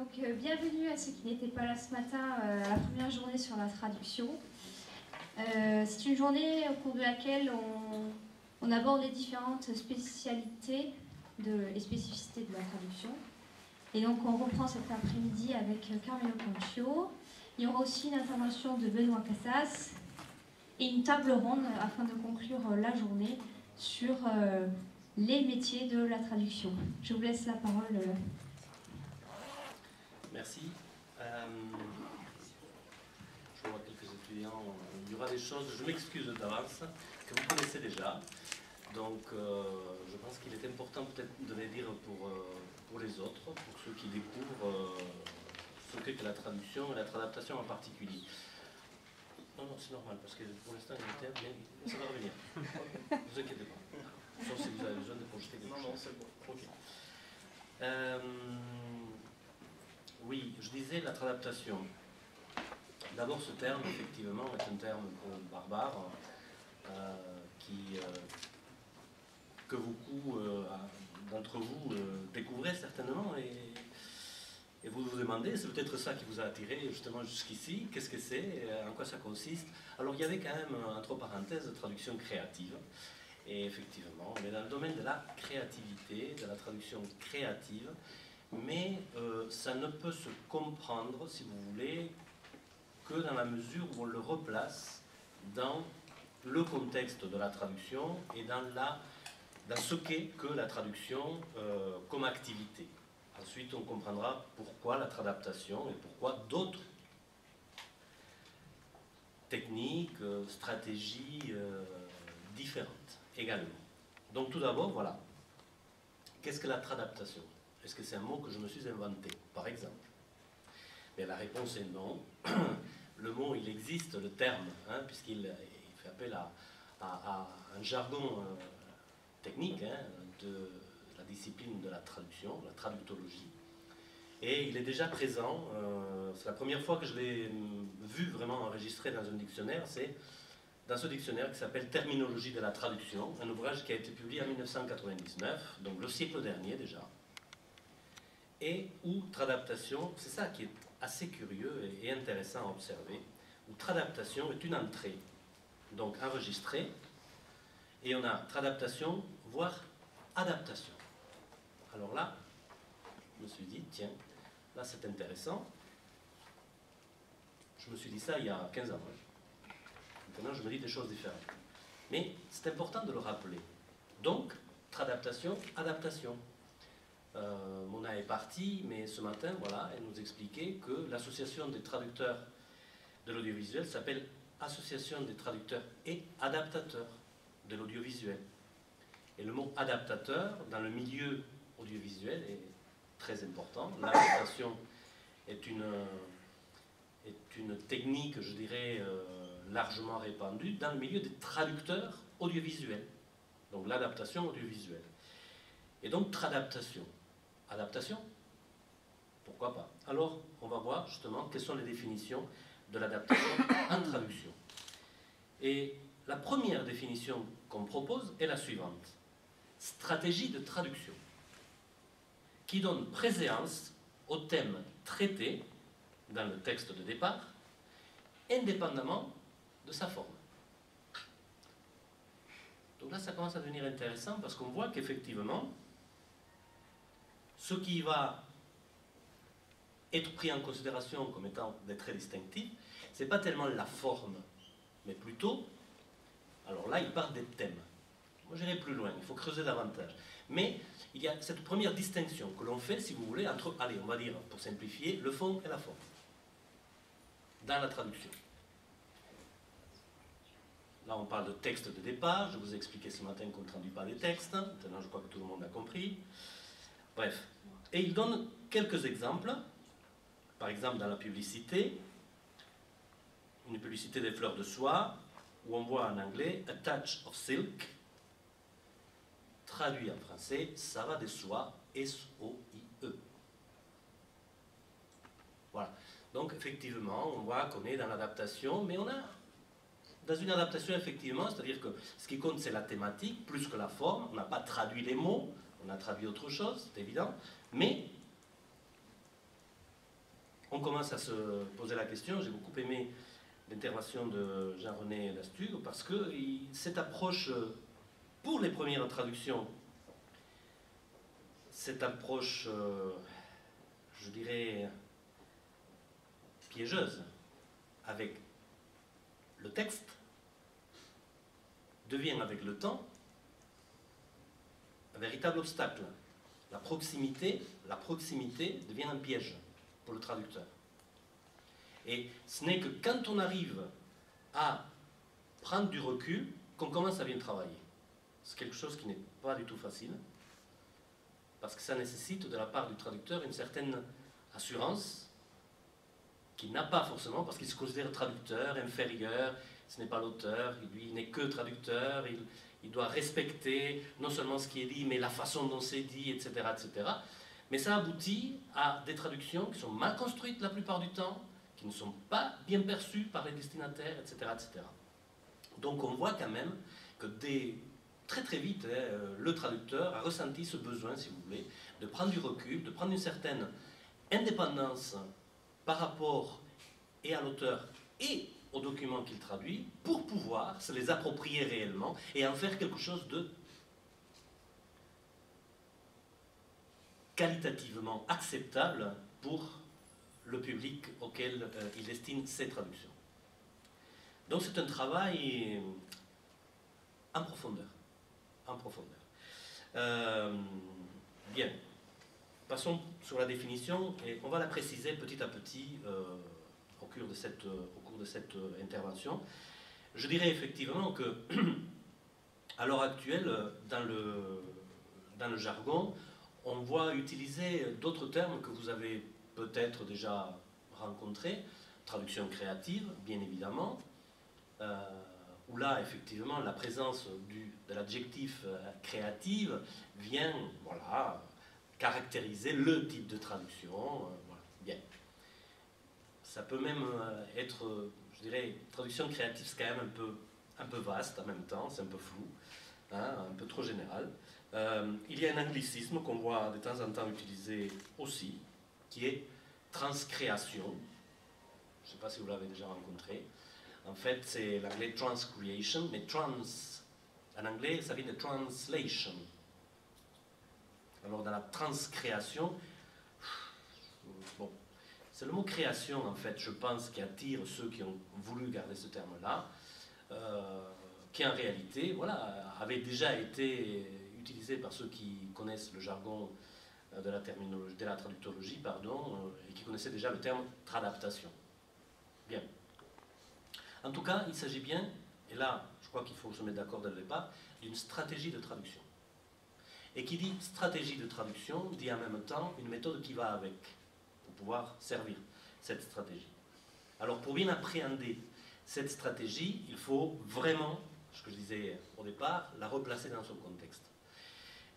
Donc, bienvenue à ceux qui n'étaient pas là ce matin à la première journée sur la traduction. C'est une journée au cours de laquelle on aborde les différentes spécialités et spécificités de la traduction. Et donc, on reprend cet après-midi avec Carmelo Concio. Il y aura aussi une intervention de Benoît Cassas et une table ronde afin de conclure la journée sur les métiers de la traduction. Je vous laisse la parole. Merci. Je vois quelques étudiants. Il y aura des choses, je m'excuse d'avance, que vous connaissez déjà. Donc, je pense qu'il est important peut-être de les dire pour les autres, pour ceux qui découvrent ce qu'est que la traduction et la traduction en particulier. Non, c'est normal, parce que pour l'instant, il était bien, ça va revenir. Ne vous inquiétez pas. Sauf si vous avez besoin de projeter quelque chose. Non, c'est bon. Ok. Oui, je disais la traduction. D'abord, ce terme, effectivement, est un terme barbare que beaucoup d'entre vous découvrez certainement et vous vous demandez, c'est peut-être ça qui vous a attiré justement jusqu'ici, qu'est-ce que c'est, en quoi ça consiste. Alors, il y avait quand même, entre parenthèses, traduction créative. Et effectivement, on est dans le domaine de la créativité, de la traduction créative. Mais ça ne peut se comprendre, si vous voulez, que dans la mesure où on le replace dans le contexte de la traduction et dans ce qu'est que la traduction comme activité. Ensuite, on comprendra pourquoi la traduction et pourquoi d'autres techniques, stratégies différentes également. Donc tout d'abord, voilà. Qu'est-ce que la traduction ? Est-ce que c'est un mot que je me suis inventé, par exemple? Mais la réponse est non. Le mot, il existe, le terme, hein, puisqu'il fait appel à un jargon technique de la discipline de la traduction, la traductologie. Et il est déjà présent. C'est la première fois que je l'ai vu vraiment enregistré dans un dictionnaire. C'est dans ce dictionnaire qui s'appelle Terminologie de la traduction, un ouvrage qui a été publié en 1999, donc le siècle dernier déjà. Et où tradaptation, c'est ça qui est assez curieux et intéressant à observer, où tradaptation est une entrée, donc enregistrée, et on a tradaptation, voire adaptation. Alors là, je me suis dit, tiens, là c'est intéressant. Je me suis dit ça il y a 15 ans. Maintenant, je me dis des choses différentes. Mais c'est important de le rappeler. Donc, tradaptation, adaptation. Mona est partie, mais ce matin, voilà, elle nous expliquait que l'association des traducteurs de l'audiovisuel s'appelle Association des traducteurs et adaptateurs de l'audiovisuel. Et le mot adaptateur, dans le milieu audiovisuel, est très important. L'adaptation est une technique, je dirais, largement répandue dans le milieu des traducteurs audiovisuels. Donc l'adaptation audiovisuelle. Et donc, tradaptation. Adaptation? Pourquoi pas? Alors, on va voir justement quelles sont les définitions de l'adaptation en traduction. Et la première définition qu'on propose est la suivante. Stratégie de traduction, qui donne préséance au thème traité dans le texte de départ, indépendamment de sa forme. Donc là, ça commence à devenir intéressant parce qu'on voit qu'effectivement, ce qui va être pris en considération comme étant des traits distinctifs, ce n'est pas tellement la forme, mais plutôt, alors là, il parle des thèmes. Moi, j'irai plus loin, il faut creuser davantage. Mais il y a cette première distinction que l'on fait, si vous voulez, entre, allez, on va dire, pour simplifier, le fond et la forme, dans la traduction. Là, on parle de texte de départ, je vous ai expliqué ce matin qu'on ne traduit pas les textes, maintenant je crois que tout le monde a compris. Bref, et il donne quelques exemples. Par exemple, dans la publicité, une publicité des fleurs de soie, où on voit en anglais « a touch of silk », traduit en français « ça va de soie », S-O-I-E. Voilà. Donc, effectivement, on voit qu'on est dans l'adaptation, mais on a, dans une adaptation, effectivement, c'est-à-dire que ce qui compte, c'est la thématique, plus que la forme. On n'a pas traduit les mots, on a traduit autre chose, c'est évident, mais on commence à se poser la question. J'ai beaucoup aimé l'intervention de Jean-René Lastugue parce que cette approche, pour les premières traductions, cette approche, je dirais, piégeuse avec le texte, devient avec le temps un véritable obstacle. La proximité devient un piège pour le traducteur. Et ce n'est que quand on arrive à prendre du recul qu'on commence à bien travailler. C'est quelque chose qui n'est pas du tout facile, parce que ça nécessite de la part du traducteur une certaine assurance qu'il n'a pas forcément, parce qu'il se considère traducteur, inférieur, ce n'est pas l'auteur, lui il n'est que traducteur, il doit respecter non seulement ce qui est dit, mais la façon dont c'est dit, etc., etc. Mais ça aboutit à des traductions qui sont mal construites la plupart du temps, qui ne sont pas bien perçues par les destinataires, etc., etc. Donc on voit quand même que très très vite, le traducteur a ressenti ce besoin, si vous voulez, de prendre du recul, de prendre une certaine indépendance par rapport et à l'auteur et aux documents qu'il traduit, pour pouvoir se les approprier réellement et en faire quelque chose de qualitativement acceptable pour le public auquel il destine ses traductions. Donc c'est un travail en profondeur. En profondeur. Bien. Passons sur la définition et on va la préciser petit à petit au cours de cette intervention. Je dirais effectivement que à l'heure actuelle, dans le jargon, on voit utiliser d'autres termes que vous avez peut-être déjà rencontrés. Traduction créative, bien évidemment, où là, effectivement, la présence de l'adjectif créative vient, voilà, caractériser le type de traduction. Voilà. Bien. Ça peut même être, je dirais, traduction créative, c'est quand même un peu vaste en même temps, c'est un peu flou, hein, un peu trop général. Il y a un anglicisme qu'on voit de temps en temps utilisé aussi, qui est transcréation. Je ne sais pas si vous l'avez déjà rencontré. En fait, c'est l'anglais transcreation, mais trans, en anglais, ça vient de translation. Alors, dans la transcréation, bon, c'est le mot création, en fait, je pense, qui attire ceux qui ont voulu garder ce terme-là, qui en réalité, voilà, avait déjà été utilisé par ceux qui connaissent le jargon de la terminologie, de la traductologie, pardon, et qui connaissaient déjà le terme tradaptation. Bien. En tout cas, il s'agit bien, et là, je crois qu'il faut se mettre d'accord dès le départ, d'une stratégie de traduction. Et qui dit stratégie de traduction, dit en même temps une méthode qui va avec, pour pouvoir servir cette stratégie. Alors, pour bien appréhender cette stratégie, il faut vraiment, ce que je disais au départ, la replacer dans son contexte.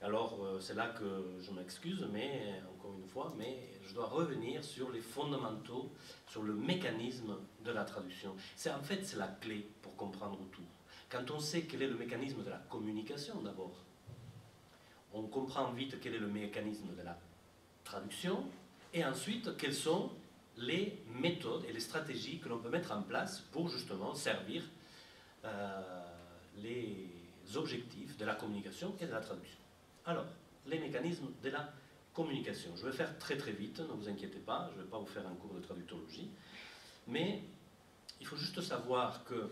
Alors, c'est là que je m'excuse, mais encore une fois, mais je dois revenir sur les fondamentaux, sur le mécanisme de la traduction. En fait, c'est la clé pour comprendre tout. Quand on sait quel est le mécanisme de la communication, d'abord, on comprend vite quel est le mécanisme de la traduction, et ensuite, quelles sont les méthodes et les stratégies que l'on peut mettre en place pour justement servir les objectifs de la communication et de la traduction. Alors, les mécanismes de la communication. Je vais faire très très vite, ne vous inquiétez pas, je ne vais pas vous faire un cours de traductologie, mais il faut juste savoir que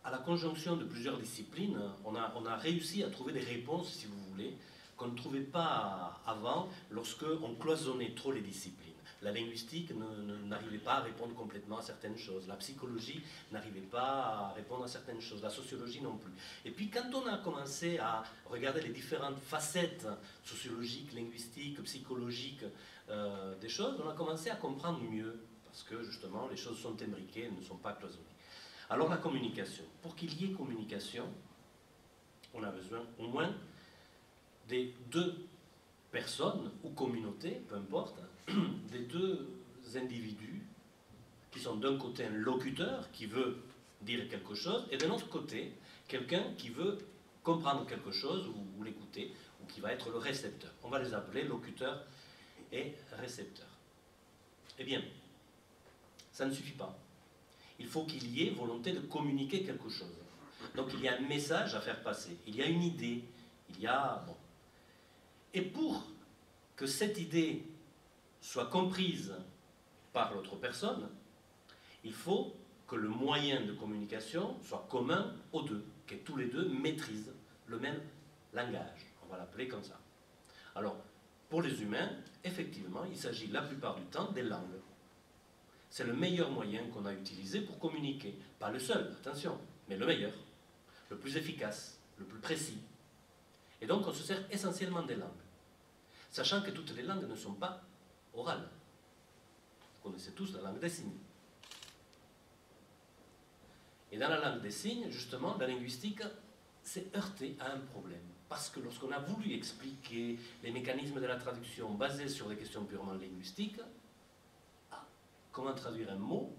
à la conjonction de plusieurs disciplines, on a réussi à trouver des réponses, si vous voulez, qu'on ne trouvait pas avant lorsqu'on cloisonnait trop les disciplines. La linguistique n'arrivait pas à répondre complètement à certaines choses. La psychologie n'arrivait pas à répondre à certaines choses. La sociologie non plus. Et puis quand on a commencé à regarder les différentes facettes sociologiques, linguistiques, psychologiques des choses, on a commencé à comprendre mieux. Parce que justement, les choses sont imbriquées, elles ne sont pas cloisonnées. Alors la communication. Pour qu'il y ait communication, on a besoin au moins des deux personnes ou communautés, peu importe, des deux individus qui sont d'un côté un locuteur qui veut dire quelque chose et d'un autre côté quelqu'un qui veut comprendre quelque chose ou l'écouter ou qui va être le récepteur. On va les appeler locuteur et récepteur. Eh bien, ça ne suffit pas. Il faut qu'il y ait volonté de communiquer quelque chose. Donc il y a un message à faire passer, il y a une idée, il y a... Bon. Et pour que cette idée soit comprise par l'autre personne, il faut que le moyen de communication soit commun aux deux, que tous les deux maîtrisent le même langage, on va l'appeler comme ça. Alors, pour les humains, effectivement, il s'agit la plupart du temps des langues. C'est le meilleur moyen qu'on a utilisé pour communiquer. Pas le seul, attention, mais le meilleur, le plus efficace, le plus précis. Et donc on se sert essentiellement des langues, sachant que toutes les langues ne sont pas orales. Vous connaissez tous la langue des signes. Et dans la langue des signes, justement, la linguistique s'est heurtée à un problème. Parce que lorsqu'on a voulu expliquer les mécanismes de la traduction basés sur des questions purement linguistiques, comment traduire un mot?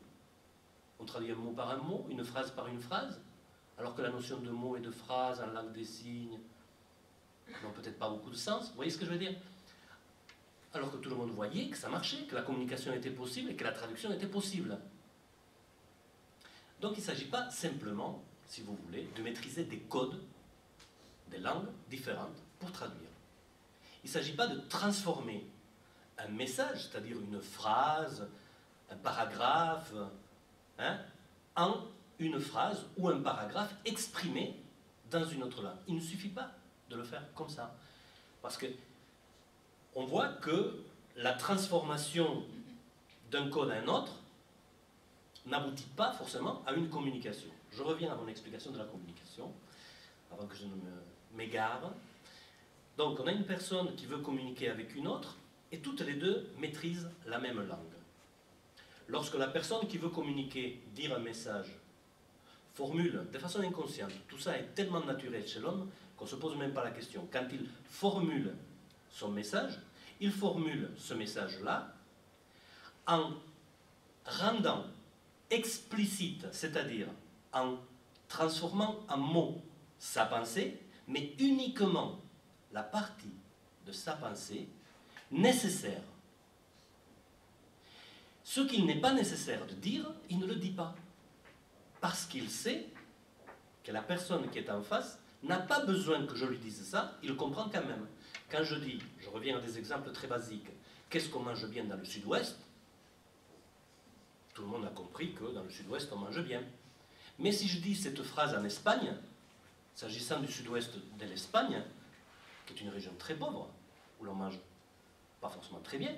On traduit un mot par un mot, une phrase par une phrase, alors que la notion de mot et de phrase en langue des signes n'ont peut-être pas beaucoup de sens. Vous voyez ce que je veux dire? Alors que tout le monde voyait que ça marchait, que la communication était possible et que la traduction était possible. Donc il ne s'agit pas simplement, si vous voulez, de maîtriser des codes, des langues différentes pour traduire. Il ne s'agit pas de transformer un message, c'est-à-dire une phrase, un paragraphe, en une phrase ou un paragraphe exprimé dans une autre langue. Il ne suffit pas de le faire comme ça. Parce que on voit que la transformation d'un code à un autre n'aboutit pas forcément à une communication. Je reviens à mon explication de la communication, avant que je ne m'égare. Donc on a une personne qui veut communiquer avec une autre, et toutes les deux maîtrisent la même langue. Lorsque la personne qui veut communiquer, dire un message, formule de façon inconsciente, tout ça est tellement naturel chez l'homme qu'on ne se pose même pas la question. Quand il formule son message, il formule ce message-là en rendant explicite, c'est-à-dire en transformant en mots sa pensée, mais uniquement la partie de sa pensée nécessaire. Ce qu'il n'est pas nécessaire de dire, il ne le dit pas. Parce qu'il sait que la personne qui est en face n'a pas besoin que je lui dise ça, il le comprend quand même. Quand je dis, je reviens à des exemples très basiques, qu'est-ce qu'on mange bien dans le sud-ouest? Tout le monde a compris que dans le sud-ouest, on mange bien. Mais si je dis cette phrase en Espagne, s'agissant du sud-ouest de l'Espagne, qui est une région très pauvre, où l'on mange pas forcément très bien,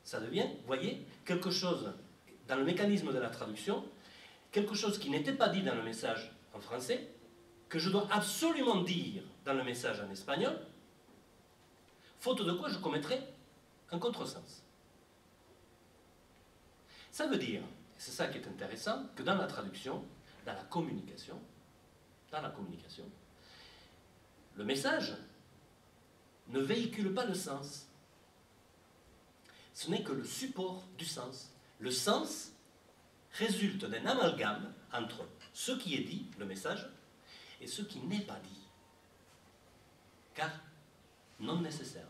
ça devient, vous voyez, quelque chose, dans le mécanisme de la traduction, quelque chose qui n'était pas dit dans le message en français, que je dois absolument dire dans le message en espagnol, faute de quoi je commettrais un contresens. Ça veut dire, et c'est ça qui est intéressant, que dans la traduction, dans la communication, le message ne véhicule pas le sens. Ce n'est que le support du sens. Le sens résulte d'un amalgame entre ce qui est dit, le message, et ce qui n'est pas dit, car non nécessaire.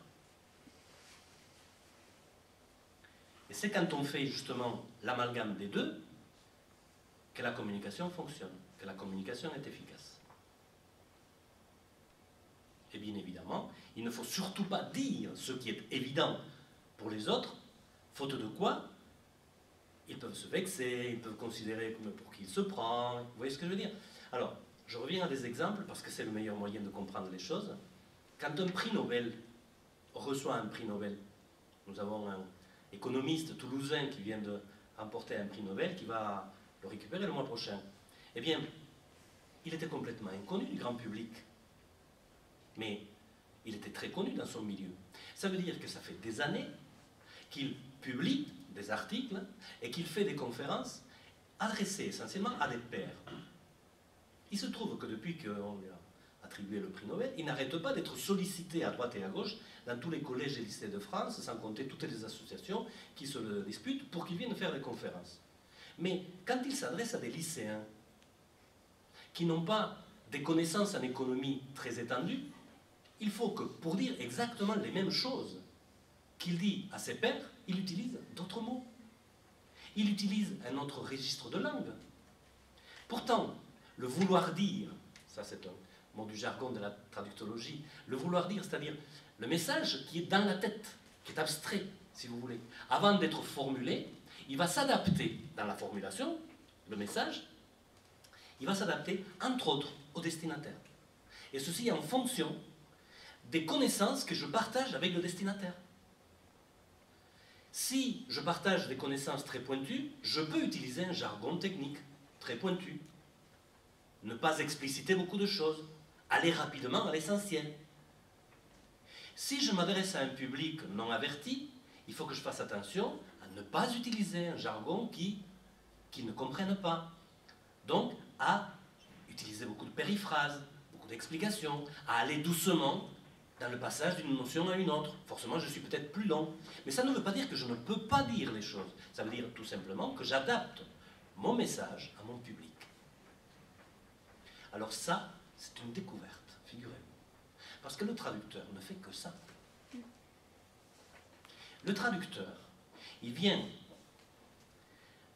Et c'est quand on fait justement l'amalgame des deux que la communication fonctionne, que la communication est efficace. Et bien évidemment, il ne faut surtout pas dire ce qui est évident pour les autres, faute de quoi ils peuvent se vexer, ils peuvent considérer pour qui il se prend. Vous voyez ce que je veux dire? Alors, je reviens à des exemples parce que c'est le meilleur moyen de comprendre les choses. Quand un prix Nobel reçoit un prix Nobel, nous avons un économiste toulousain qui vient de remporter un prix Nobel qui va le récupérer le mois prochain. Eh bien, il était complètement inconnu du grand public, mais il était très connu dans son milieu. Ça veut dire que ça fait des années qu'il publie des articles et qu'il fait des conférences adressées essentiellement à des pairs. Il se trouve que depuis qu'on lui a attribué le prix Nobel, il n'arrête pas d'être sollicité à droite et à gauche dans tous les collèges et lycées de France, sans compter toutes les associations qui se le disputent pour qu'il vienne faire des conférences. Mais quand il s'adresse à des lycéens qui n'ont pas des connaissances en économie très étendues, il faut que, pour dire exactement les mêmes choses qu'il dit à ses pairs, il utilise d'autres mots. Il utilise un autre registre de langue. Pourtant, le vouloir dire, ça c'est un mot du jargon de la traductologie, le vouloir dire, c'est-à-dire le message qui est dans la tête, qui est abstrait, si vous voulez. Avant d'être formulé, il va s'adapter dans la formulation, le message, il va s'adapter, entre autres, au destinataire. Et ceci en fonction des connaissances que je partage avec le destinataire. Si je partage des connaissances très pointues, je peux utiliser un jargon technique très pointu. Ne pas expliciter beaucoup de choses. Aller rapidement à l'essentiel. Si je m'adresse à un public non averti, il faut que je fasse attention à ne pas utiliser un jargon qu'ils ne comprennent pas. Donc, à utiliser beaucoup de périphrases, beaucoup d'explications, à aller doucement dans le passage d'une notion à une autre. Forcément, je suis peut-être plus long. Mais ça ne veut pas dire que je ne peux pas dire les choses. Ça veut dire tout simplement que j'adapte mon message à mon public. Alors ça, c'est une découverte, figurez-vous. Parce que le traducteur ne fait que ça. Le traducteur, il vient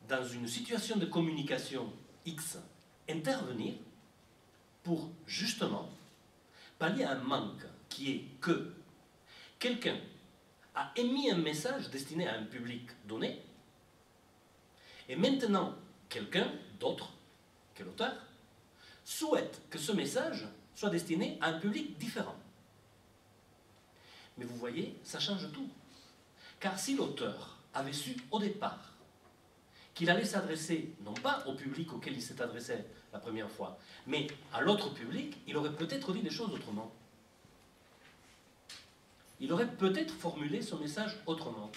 dans une situation de communication X intervenir pour justement pallier à un manque qui est que quelqu'un a émis un message destiné à un public donné et maintenant quelqu'un d'autre que l'auteur souhaite que ce message soit destiné à un public différent. Mais vous voyez, ça change tout. Car si l'auteur avait su au départ qu'il allait s'adresser, non pas au public auquel il s'est adressé la première fois, mais à l'autre public, il aurait peut-être dit les choses autrement. Il aurait peut-être formulé son message autrement.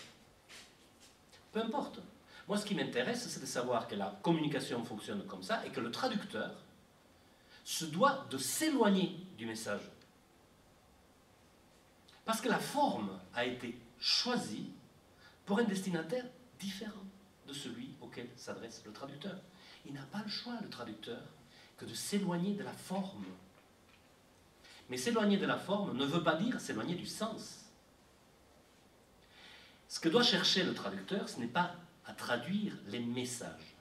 Peu importe. Moi, ce qui m'intéresse, c'est de savoir que la communication fonctionne comme ça et que le traducteur se doit de s'éloigner du message. Parce que la forme a été choisie pour un destinataire différent de celui auquel s'adresse le traducteur. Il n'a pas le choix, le traducteur, que de s'éloigner de la forme. Mais s'éloigner de la forme ne veut pas dire s'éloigner du sens. Ce que doit chercher le traducteur, ce n'est pas à traduire les messages.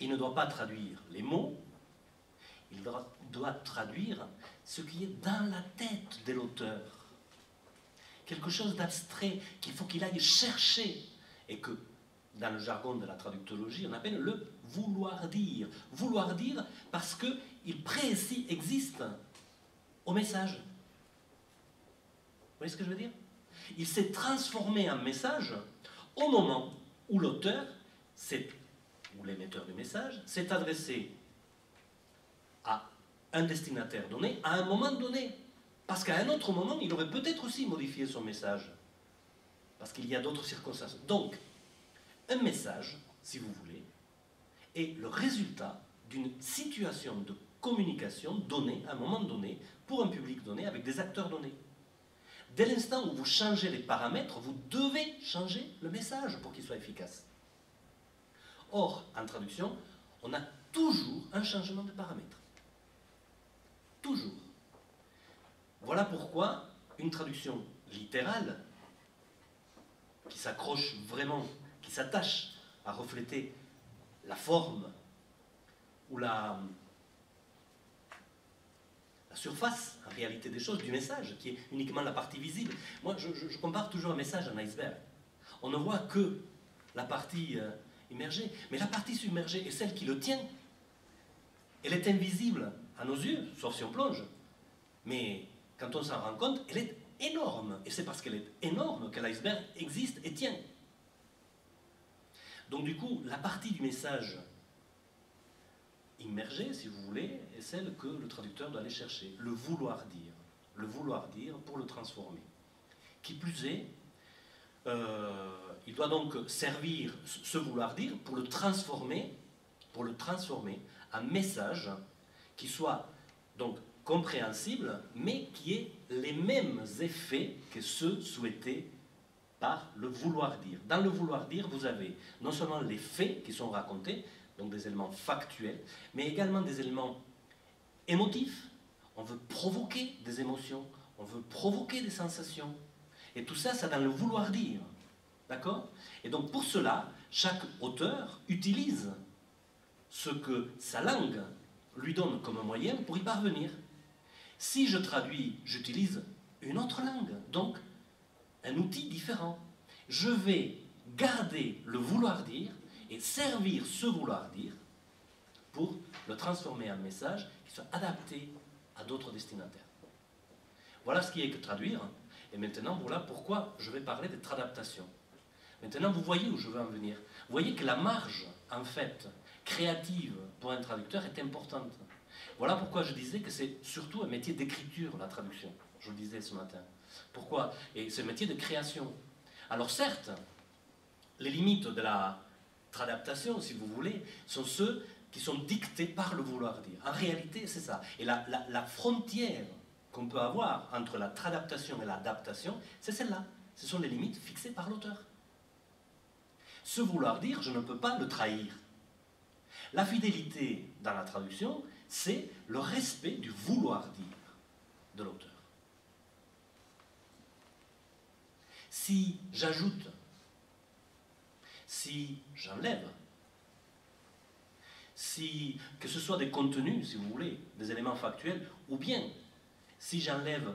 Il ne doit pas traduire les mots, il doit traduire ce qui est dans la tête de l'auteur. Quelque chose d'abstrait qu'il faut qu'il aille chercher et que, dans le jargon de la traductologie, on appelle le vouloir dire. Vouloir dire parce qu'il préexiste au message. Vous voyez ce que je veux dire? Il s'est transformé en message au moment où l'auteur, ou l'émetteur du message, s'est adressé à un destinataire donné, à un moment donné. Parce qu'à un autre moment, il aurait peut-être aussi modifié son message. Parce qu'il y a d'autres circonstances. Donc, un message, si vous voulez, est le résultat d'une situation de communication donnée, à un moment donné, pour un public donné, avec des acteurs donnés. Dès l'instant où vous changez les paramètres, vous devez changer le message pour qu'il soit efficace. Or, en traduction, on a toujours un changement de paramètres. Toujours. Voilà pourquoi une traduction littérale, qui s'accroche vraiment, qui s'attache à refléter la forme ou la surface, en réalité, des choses, du message, qui est uniquement la partie visible. Moi, je compare toujours un message à un iceberg. On ne voit que la partie immergée, mais la partie submergée est celle qui le tient. Elle est invisible à nos yeux, sauf si on plonge. Mais quand on s'en rend compte, elle est énorme. Et c'est parce qu'elle est énorme que l'iceberg existe et tient. Donc du coup, la partie du message immergée, si vous voulez, est celle que le traducteur doit aller chercher. Le vouloir dire. Le vouloir dire pour le transformer. Qui plus est, il doit donc servir ce vouloir dire pour le transformer en message qui soit donc compréhensible, mais qui ait les mêmes effets que ceux souhaités par le vouloir dire. Dans le vouloir dire, vous avez non seulement les faits qui sont racontés, donc des éléments factuels, mais également des éléments émotifs. On veut provoquer des émotions, on veut provoquer des sensations. Et tout ça, c'est dans le vouloir dire. D'accord? Et donc pour cela, chaque auteur utilise ce que sa langue lui donne comme moyen pour y parvenir. Si je traduis, j'utilise une autre langue, donc un outil différent. Je vais garder le vouloir dire et servir ce vouloir dire pour le transformer en message qui soit adapté à d'autres destinataires. Voilà ce qui est que traduire. Et maintenant, voilà pourquoi je vais parler de tradaptation. Maintenant, vous voyez où je veux en venir. Vous voyez que la marge, en fait, créative pour un traducteur est importante. Voilà pourquoi je disais que c'est surtout un métier d'écriture, la traduction. Je le disais ce matin. Pourquoi? Et c'est un métier de création. Alors certes, les limites de la tradaptation, si vous voulez, sont ceux qui sont dictés par le vouloir dire. En réalité, c'est ça. Et la frontière qu'on peut avoir entre la tradaptation et l'adaptation, c'est celle-là. Ce sont les limites fixées par l'auteur. Ce vouloir dire, je ne peux pas le trahir. La fidélité dans la traduction, c'est le respect du vouloir dire de l'auteur. Si j'ajoute, si j'enlève, si, que ce soit des contenus, si vous voulez, des éléments factuels, ou bien si j'enlève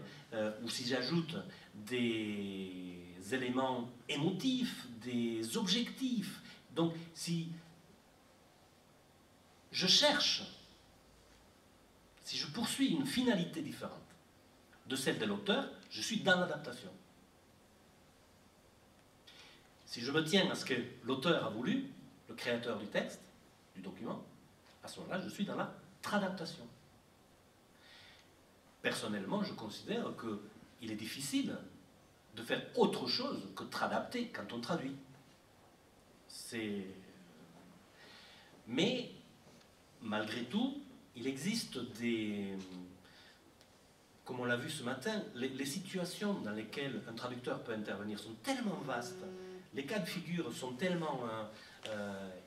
ou si j'ajoute des éléments émotifs, des objectifs, donc si je cherche, si je poursuis une finalité différente de celle de l'auteur, je suis dans l'adaptation. Si je me tiens à ce que l'auteur a voulu, le créateur du texte, du document, à ce moment-là, je suis dans la tradaptation. Personnellement, je considère qu'il est difficile de faire autre chose que tradapter quand on traduit. Mais, malgré tout, il existe des... Comme on l'a vu ce matin, les situations dans lesquelles un traducteur peut intervenir sont tellement vastes, les cas de figure sont tellement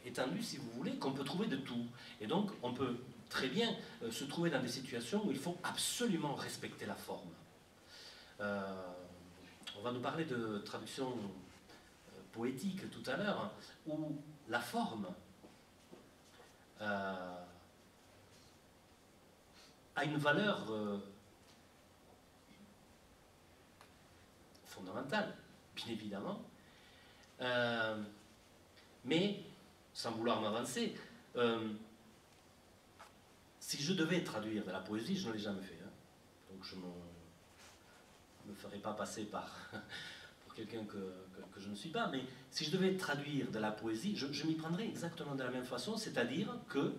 étendus, si vous voulez, qu'on peut trouver de tout. Et donc, on peut très bien se trouver dans des situations où il faut absolument respecter la forme. On va nous parler de traduction poétique tout à l'heure, où la forme a une valeur fondamentale, bien évidemment, mais, sans vouloir m'avancer, si je devais traduire de la poésie, je ne l'ai jamais fait, hein, donc je ne me ferai pas passer pour quelqu'un que je ne suis pas, mais si je devais traduire de la poésie, je m'y prendrais exactement de la même façon, c'est-à-dire que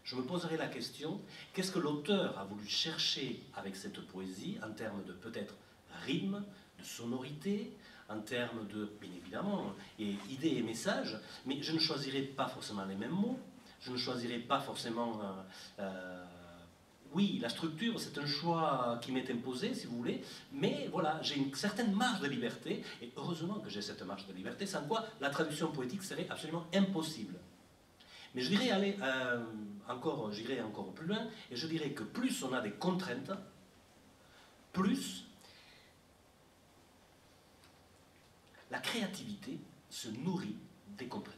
je me poserais la question, qu'est-ce que l'auteur a voulu chercher avec cette poésie, en termes de peut-être rythme, de sonorité, en termes de, bien évidemment, idées et messages, mais je ne choisirais pas forcément les mêmes mots, je ne choisirais pas forcément... oui, la structure, c'est un choix qui m'est imposé, si vous voulez, mais voilà, j'ai une certaine marge de liberté, et heureusement que j'ai cette marge de liberté, sans quoi la traduction poétique serait absolument impossible. Mais je dirais j'irai encore plus loin, et je dirais que plus on a des contraintes, plus la créativité se nourrit des contraintes.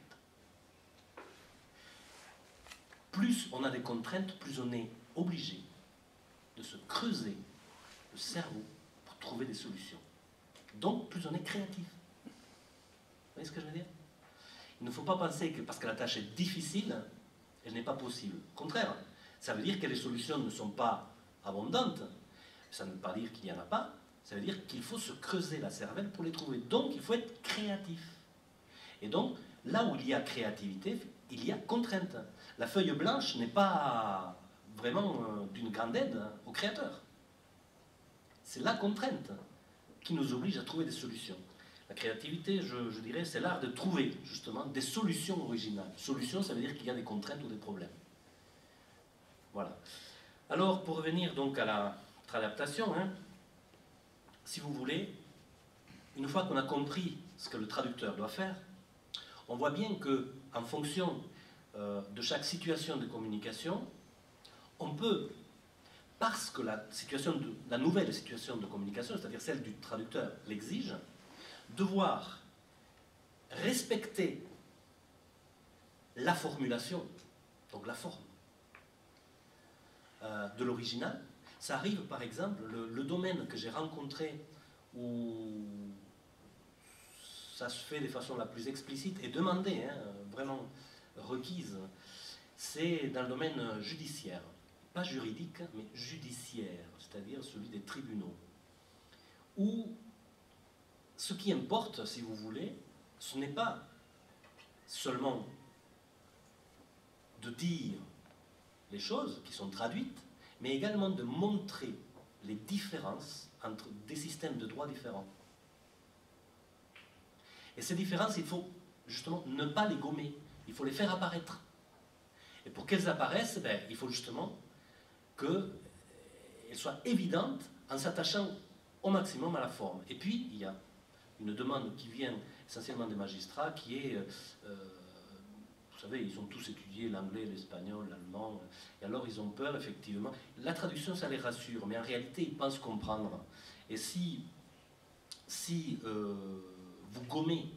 Plus on a des contraintes, plus on est obligé de se creuser le cerveau pour trouver des solutions. Donc, plus on est créatif. Vous voyez ce que je veux dire? Il ne faut pas penser que parce que la tâche est difficile, elle n'est pas possible. Au contraire, ça veut dire que les solutions ne sont pas abondantes. Ça ne veut pas dire qu'il n'y en a pas. Ça veut dire qu'il faut se creuser la cervelle pour les trouver. Donc, il faut être créatif. Et donc, là où il y a créativité, il y a contrainte. La feuille blanche n'est pas vraiment d'une grande aide au créateur. C'est la contrainte qui nous oblige à trouver des solutions. La créativité, je dirais, c'est l'art de trouver justement des solutions originales. Solutions, ça veut dire qu'il y a des contraintes ou des problèmes. Voilà. Alors, pour revenir donc à la tradaptation, hein, si vous voulez, une fois qu'on a compris ce que le traducteur doit faire, on voit bien qu'en fonction de chaque situation de communication, on peut, parce que la nouvelle situation de communication, c'est-à-dire celle du traducteur, l'exige, devoir respecter la formulation, donc la forme de l'original. Ça arrive par exemple, le domaine que j'ai rencontré où ça se fait de façon la plus explicite et demandée, hein, vraiment requise, c'est dans le domaine judiciaire. Pas juridique, mais judiciaire, c'est-à-dire celui des tribunaux. Où ce qui importe, si vous voulez, ce n'est pas seulement de dire les choses qui sont traduites, mais également de montrer les différences entre des systèmes de droit différents. Et ces différences, il faut justement ne pas les gommer, il faut les faire apparaître. Et pour qu'elles apparaissent, ben, il faut justement qu'elles soient évidentes en s'attachant au maximum à la forme. Et puis, il y a une demande qui vient essentiellement des magistrats, qui est, vous savez, ils ont tous étudié l'anglais, l'espagnol, l'allemand, et alors ils ont peur, effectivement. La traduction, ça les rassure, mais en réalité, ils pensent comprendre. Et si vous gommez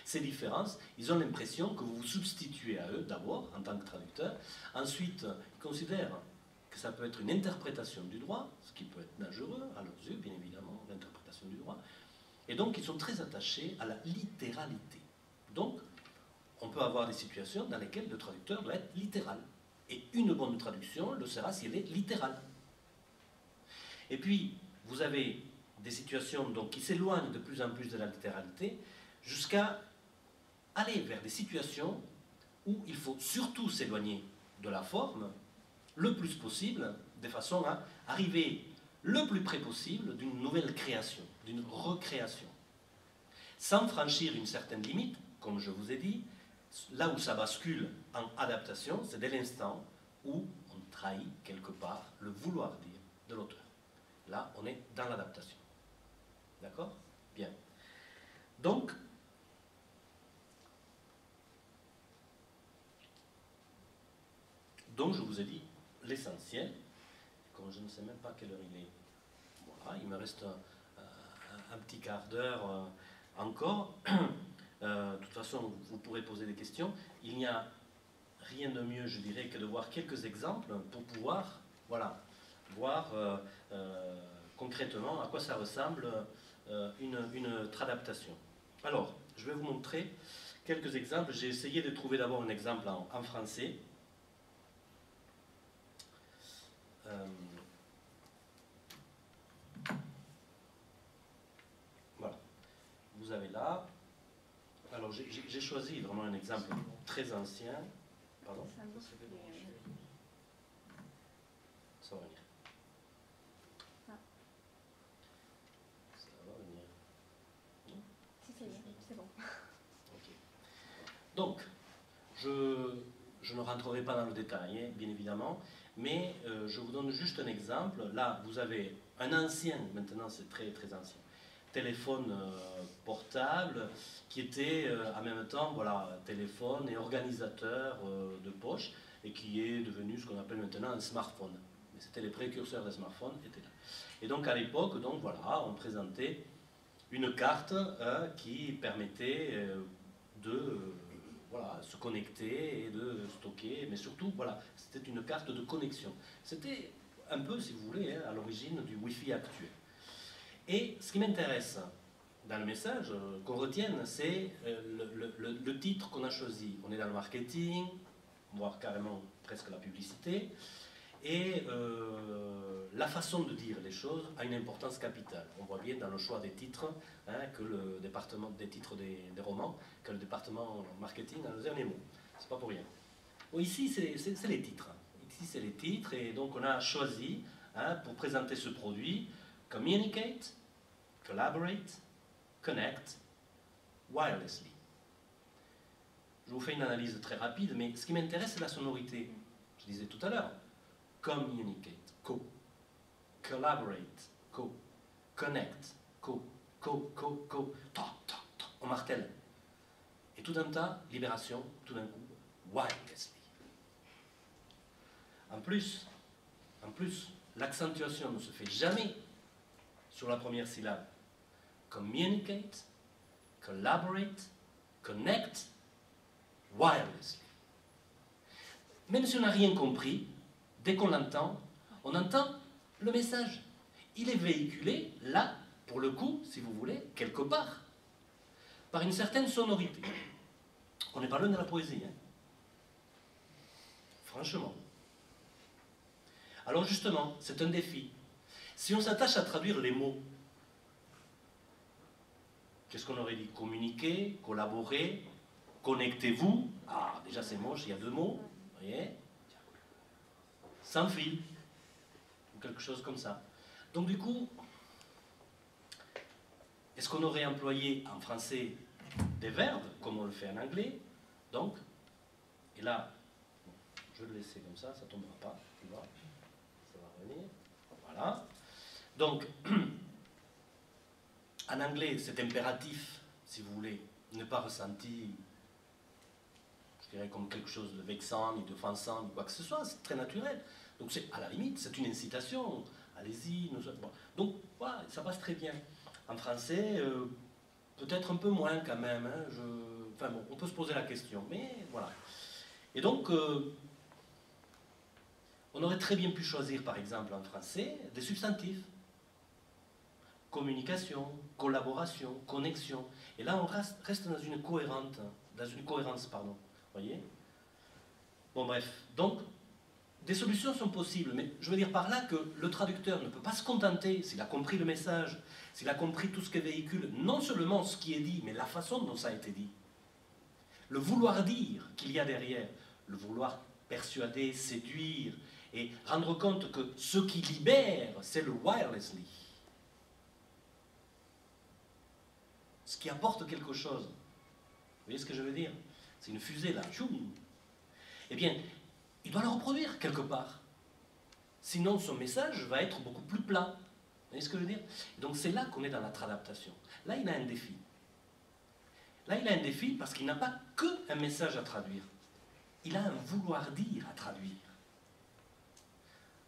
ces différences, ils ont l'impression que vous vous substituez à eux, d'abord, en tant que traducteur. Ensuite, ils considèrent que ça peut être une interprétation du droit, ce qui peut être dangereux à leurs yeux, bien évidemment, l'interprétation du droit. Et donc, ils sont très attachés à la littéralité. Donc, on peut avoir des situations dans lesquelles le traducteur doit être littéral. Et une bonne traduction le sera si elle est littérale. Et puis, vous avez des situations donc, qui s'éloignent de plus en plus de la littéralité, jusqu'à aller vers des situations où il faut surtout s'éloigner de la forme le plus possible, de façon à arriver le plus près possible d'une nouvelle création, d'une recréation. Sans franchir une certaine limite, comme je vous ai dit, là où ça bascule en adaptation, c'est dès l'instant où on trahit quelque part le vouloir dire de l'auteur. Là, on est dans l'adaptation. D'accord? Bien. Donc, je vous ai dit l'essentiel. Comme je ne sais même pas quelle heure il est, voilà, il me reste un petit quart d'heure encore. De toute façon, vous pourrez poser des questions. Il n'y a rien de mieux, je dirais, que de voir quelques exemples pour pouvoir, voilà, voir concrètement à quoi ça ressemble une tradaptation. Alors, je vais vous montrer quelques exemples. J'ai essayé de trouver d'abord un exemple en français. Voilà. Vous avez là. Alors, j'ai choisi vraiment un exemple très ancien. Pardon? Ça va venir. Ça va venir. Non? Si, c'est bon. Ok. Donc, je ne rentrerai pas dans le détail, hein, bien évidemment, mais je vous donne juste un exemple. Là, vous avez un ancien, maintenant c'est très très ancien, téléphone portable qui était en même temps, voilà, téléphone et organisateur de poche, et qui est devenu ce qu'on appelle maintenant un smartphone. Mais c'était les précurseurs des smartphones, étaient là. Et donc à l'époque, donc voilà, on présentait une carte qui permettait de voilà, se connecter et de stocker, mais surtout, voilà, c'était une carte de connexion. C'était un peu, si vous voulez, hein, à l'origine du Wi-Fi actuel. Et ce qui m'intéresse dans le message qu'on retienne, c'est le titre qu'on a choisi. On est dans le marketing, voire carrément presque la publicité, et la façon de dire les choses a une importance capitale. On voit bien dans le choix des titres, hein, que le département des titres des romans, que le département marketing a le dernier mot. C'est pas pour rien. Bon, ici, c'est les titres. Ici, c'est les titres, et donc on a choisi, hein, pour présenter ce produit, Communicate, Collaborate, Connect, Wirelessly. Je vous fais une analyse très rapide, mais ce qui m'intéresse, c'est la sonorité. Je disais tout à l'heure, communicate, co, collaborate, co, connect, co, ta, on martèle. Et tout d'un temps, libération, tout d'un coup, wirelessly. En plus, l'accentuation ne se fait jamais sur la première syllabe. Communicate, collaborate, connect, wirelessly. Même si on n'a rien compris, dès qu'on l'entend, on entend le message. Il est véhiculé là, pour le coup, si vous voulez, quelque part, par une certaine sonorité. On n'est pas loin de la poésie, hein. Franchement. Alors justement, c'est un défi. Si on s'attache à traduire les mots, qu'est-ce qu'on aurait dit? Communiquer, collaborer, connectez-vous. Ah, déjà c'est moche, il y a deux mots, vous voyez? Sans fil, ou quelque chose comme ça. Donc du coup, est-ce qu'on aurait employé en français des verbes, comme on le fait en anglais? Donc, et là, je vais le laisser comme ça ne tombera pas, tu vois, ça va revenir, voilà. Donc, en anglais, cet impératif, si vous voulez, n'est pas ressenti, je dirais, comme quelque chose de vexant, ni d'offensant, ni quoi que ce soit, c'est très naturel. Donc, à la limite, c'est une incitation, allez-y, bon. Donc, voilà, ça passe très bien. En français, peut-être un peu moins quand même, hein, enfin bon, on peut se poser la question, mais voilà. Et donc, on aurait très bien pu choisir, par exemple, en français, des substantifs. Communication, collaboration, connexion. Et là, on reste dans une cohérence, pardon. Voyez? Bon, bref. Donc, des solutions sont possibles, mais je veux dire par là que le traducteur ne peut pas se contenter, s'il a compris le message, s'il a compris tout ce que véhicule, non seulement ce qui est dit, mais la façon dont ça a été dit. Le vouloir dire qu'il y a derrière, le vouloir persuader, séduire, et rendre compte que ce qui libère, c'est le wirelessly. Ce qui apporte quelque chose. Vous voyez ce que je veux dire? C'est une fusée là. Tchoum. Eh bien, il doit le reproduire quelque part. Sinon, son message va être beaucoup plus plat. Vous voyez ce que je veux dire? Et donc c'est là qu'on est dans la tradaptation. Là, il a un défi. Là, il a un défi parce qu'il n'a pas qu'un message à traduire. Il a un vouloir dire à traduire.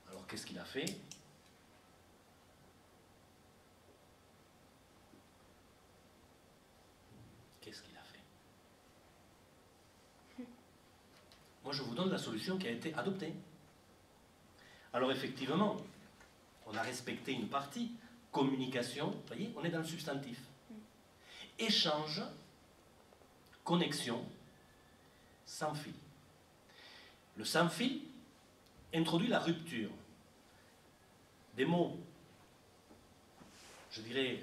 Alors, qu'est-ce qu'il a fait? Qu'est-ce qu'il a fait? Moi, je vous donne la solution qui a été adoptée. Alors, effectivement, on a respecté une partie. Communication, vous voyez, on est dans le substantif. Échange, connexion, sans fil. Le sans fil introduit la rupture. Des mots, je dirais,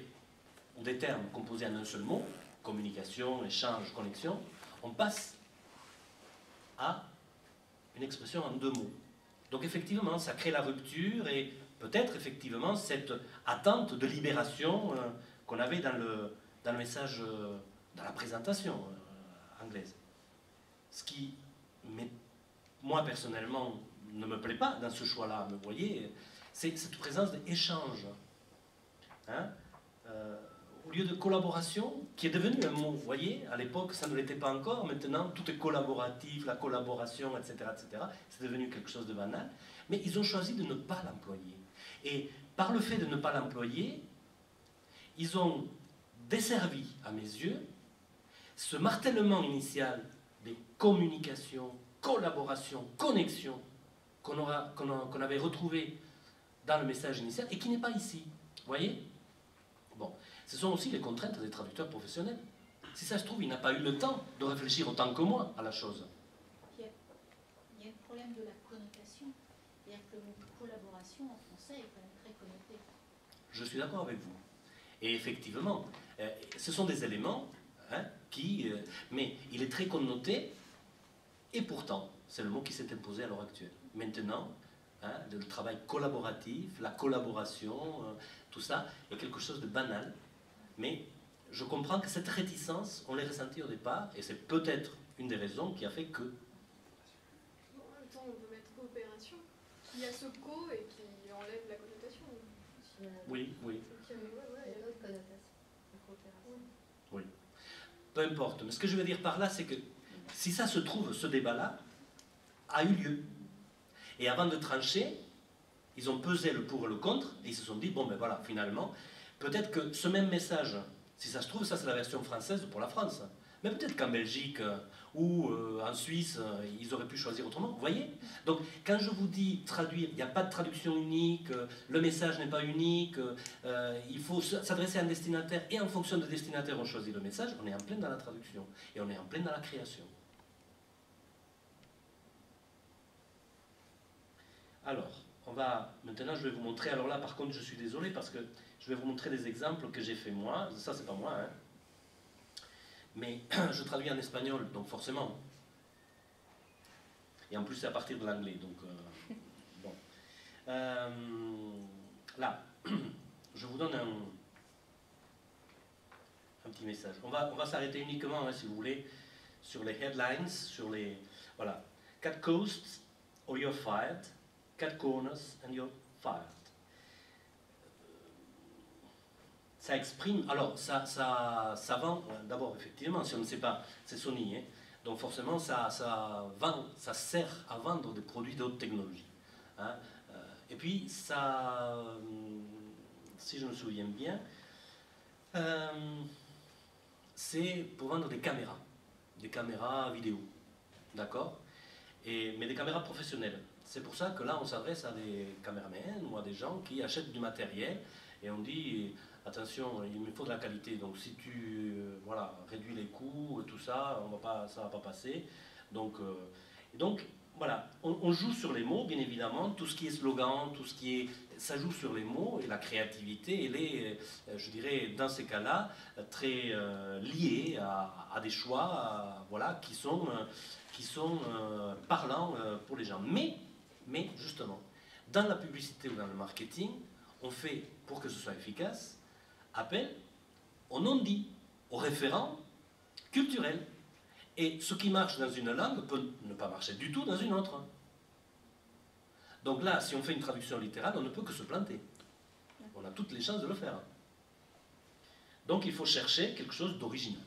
ou des termes composés en un seul mot, communication, échange, connexion, on passe à une expression en deux mots. Donc effectivement, ça crée la rupture et peut-être effectivement cette attente de libération qu'on avait dans le message, dans la présentation anglaise. Ce qui, moi personnellement, ne me plaît pas dans ce choix-là, vous voyez, c'est cette présence d'échange. Hein, au lieu de collaboration, qui est devenu un mot, vous voyez, à l'époque ça ne l'était pas encore, maintenant tout est collaboratif, la collaboration, etc., etc., c'est devenu quelque chose de banal, mais ils ont choisi de ne pas l'employer. Et par le fait de ne pas l'employer, ils ont desservi, à mes yeux, ce martèlement initial des communications, collaboration, connexion, qu'on avait retrouvé dans le message initial et qui n'est pas ici. Vous voyez? Bon, ce sont aussi les contraintes des traducteurs professionnels. Si ça se trouve, il n'a pas eu le temps de réfléchir autant que moi à la chose. Il y a le problème de la connotation. C'est-à-dire que le mot collaboration en français est quand même très connoté. Je suis d'accord avec vous. Et effectivement, ce sont des éléments mais il est très connoté, et pourtant, c'est le mot qui s'est imposé à l'heure actuelle. Maintenant, le travail collaboratif, la collaboration, tout ça est quelque chose de banal, mais je comprends que cette réticence, on l'a ressentie au départ, et c'est peut-être une des raisons qui a fait que... En même temps, on peut mettre coopération, qui a ce co et qui enlève la connotation. Oui, oui. Il y a d'autres connotations de coopération. Oui. Peu importe. Mais ce que je veux dire par là, c'est que si ça se trouve, ce débat-là a eu lieu. Et avant de trancher, ils ont pesé le pour et le contre, et ils se sont dit, bon ben voilà, finalement, peut-être que ce même message Si ça se trouve, ça c'est la version française pour la France. Mais peut-être qu'en Belgique ou en Suisse, ils auraient pu choisir autrement. Vous voyez? Donc, quand je vous dis traduire, il n'y a pas de traduction unique, le message n'est pas unique, il faut s'adresser à un destinataire et en fonction du destinataire, on choisit le message. On est en plein dans la traduction et on est en plein dans la création. Alors, maintenant je vais vous montrer, alors là par contre je suis désolé parce que je vais vous montrer des exemples que j'ai fait moi, ça c'est pas moi, hein. Mais je traduis en espagnol, donc forcément. Et en plus c'est à partir de l'anglais, donc bon. Là, je vous donne un petit message. On va s'arrêter uniquement, hein, si vous voulez, sur les headlines, sur les... Voilà. 4 coasts or you're fired. 4 corners and you're fired. Ça exprime, alors ça vend, d'abord effectivement, si on ne sait pas, c'est Sony, hein, donc forcément ça sert à vendre des produits de haute technologie. Hein, et puis ça, si je me souviens bien, c'est pour vendre des caméras vidéo, d'accord, mais des caméras professionnelles. C'est pour ça que là, on s'adresse à des caméramans ou à des gens qui achètent du matériel et on dit, attention, il me faut de la qualité. Donc si tu réduis les coûts, tout ça, ça va pas passer. Donc voilà, on joue sur les mots, bien évidemment. Tout ce qui est slogan, ça joue sur les mots et la créativité, elle est, je dirais, dans ces cas-là, très liée à des choix, qui sont parlants pour les gens. Mais justement, dans la publicité ou dans le marketing, on fait, pour que ce soit efficace, appel au non-dit, au référent culturel. Et ce qui marche dans une langue peut ne pas marcher du tout dans une autre. Donc là, si on fait une traduction littérale, on ne peut que se planter. On a toutes les chances de le faire. Donc il faut chercher quelque chose d'original.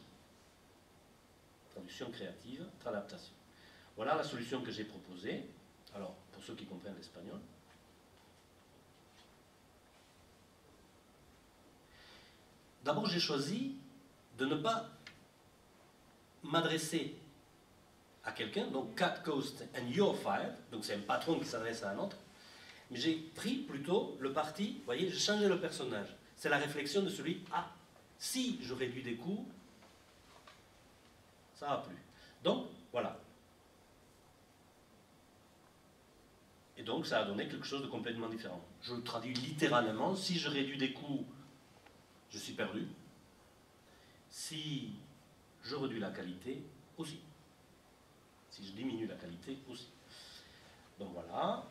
Traduction créative, adaptation. Voilà la solution que j'ai proposée. Alors, pour ceux qui comprennent l'espagnol. D'abord, j'ai choisi de ne pas m'adresser à quelqu'un, donc 4 coasts and you're fired, donc c'est un patron qui s'adresse à un autre, mais j'ai pris plutôt le parti, vous voyez, j'ai changé le personnage. C'est la réflexion de celui, si je réduis des coûts, ça va plus. Donc, voilà. Et donc, ça a donné quelque chose de complètement différent. Je le traduis littéralement. Si je réduis des coûts, je suis perdu. Si je réduis la qualité, aussi. Si je diminue la qualité, aussi. Donc voilà.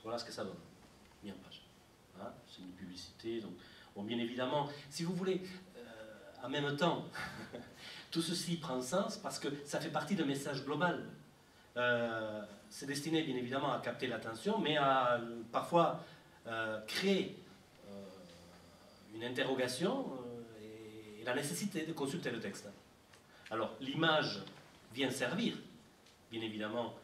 Voilà ce que ça donne. Mis en page. Hein, c'est une publicité, donc... Bon, bien évidemment, si vous voulez, en même temps, tout ceci prend sens parce que ça fait partie d'un message global. C'est destiné, bien évidemment, à capter l'attention, mais à parfois créer une interrogation et la nécessité de consulter le texte. Alors, l'image vient servir, bien évidemment,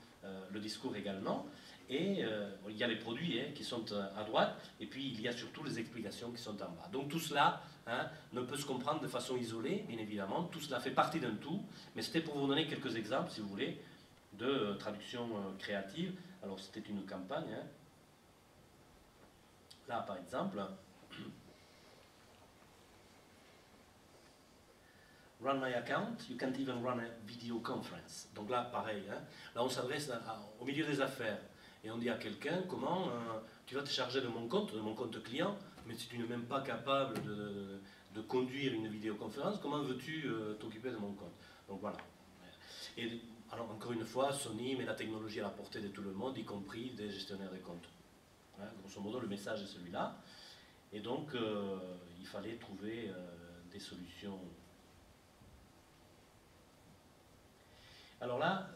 le discours également, et il y a les produits qui sont à droite, et puis il y a surtout les explications qui sont en bas. Donc tout cela ne peut se comprendre de façon isolée, bien évidemment, tout cela fait partie d'un tout, mais c'était pour vous donner quelques exemples, si vous voulez, de traduction créative. Alors c'était une campagne, là par exemple, Run my account, you can't even run a video conference. Donc là, pareil, là on s'adresse au milieu des affaires. Et on dit à quelqu'un, comment tu vas te charger de mon compte client, mais si tu n'es même pas capable de conduire une vidéoconférence, comment veux-tu t'occuper de mon compte? Donc voilà. Et alors encore une fois, Sony met la technologie à la portée de tout le monde, y compris des gestionnaires de comptes. Grosso modo, le message est celui-là. Et donc, il fallait trouver des solutions. Alors là,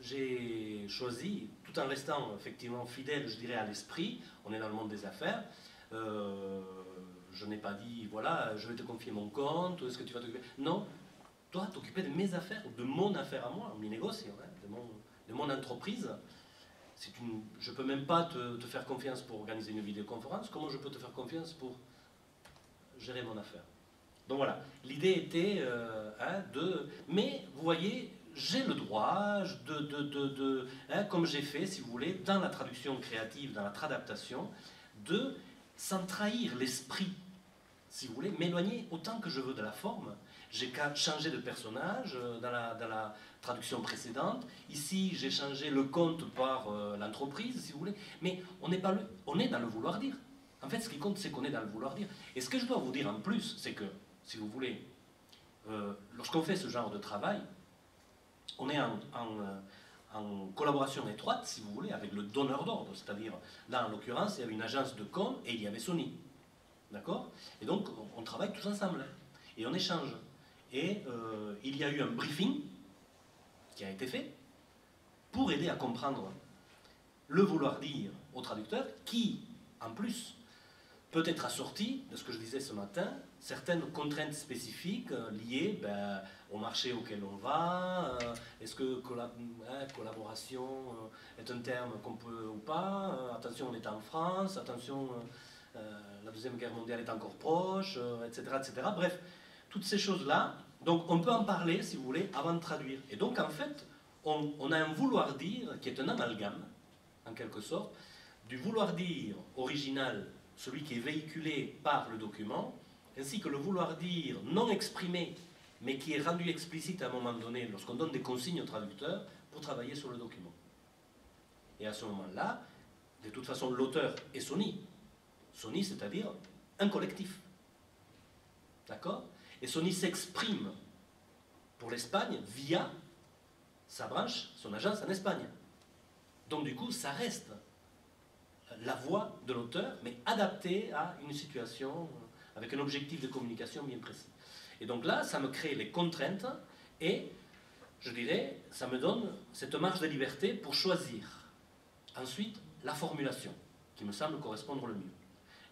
j'ai choisi, tout en restant effectivement fidèle, je dirais, à l'esprit, on est dans le monde des affaires, je n'ai pas dit, voilà, je vais te confier mon compte, est-ce que tu vas t'occuper... Non, toi, t'occuper de mes affaires, de mon affaire à moi, mi negocio, de mon entreprise, je ne peux même pas te faire confiance pour organiser une vidéoconférence, comment je peux te faire confiance pour gérer mon affaire? Donc voilà, l'idée était mais vous voyez, j'ai le droit comme j'ai fait, si vous voulez, dans la traduction créative, dans la tradaptation, sans trahir l'esprit, si vous voulez, m'éloigner autant que je veux de la forme. J'ai qu'à changer de personnage dans la traduction précédente. Ici, j'ai changé le conte par l'entreprise, si vous voulez. Mais on est dans le vouloir dire. En fait, ce qui compte, c'est qu'on est dans le vouloir dire. Et ce que je dois vous dire en plus, c'est que, si vous voulez, lorsqu'on fait ce genre de travail, on est en collaboration étroite, si vous voulez, avec le donneur d'ordre. C'est-à-dire, là, en l'occurrence, il y avait une agence de com et il y avait Sony. D'accord? Et donc, on travaille tous ensemble. Et on échange. Et il y a eu un briefing qui a été fait pour aider à comprendre le vouloir dire au traducteur qui, en plus, peut être assorti de ce que je disais ce matin, certaines contraintes spécifiques liées au marché auquel on va, est-ce que collaboration est un terme qu'on peut ou pas, attention on est en France, attention la Deuxième Guerre mondiale est encore proche, etc., etc. Bref, toutes ces choses-là, donc on peut en parler, si vous voulez, avant de traduire. Et donc, en fait, on a un vouloir dire qui est un amalgame, en quelque sorte, du vouloir dire original, celui qui est véhiculé par le document, ainsi que le vouloir dire non exprimé, mais qui est rendu explicite à un moment donné, lorsqu'on donne des consignes au traducteur, pour travailler sur le document. Et à ce moment-là, de toute façon, l'auteur est Sony. Sony, c'est-à-dire un collectif. D'accord? Et Sony s'exprime pour l'Espagne via sa branche, son agence en Espagne. Donc du coup, ça reste la voix de l'auteur, mais adaptée à une situation avec un objectif de communication bien précis. Et donc là, ça me crée les contraintes et, je dirais, ça me donne cette marge de liberté pour choisir. Ensuite, la formulation, qui me semble correspondre le mieux.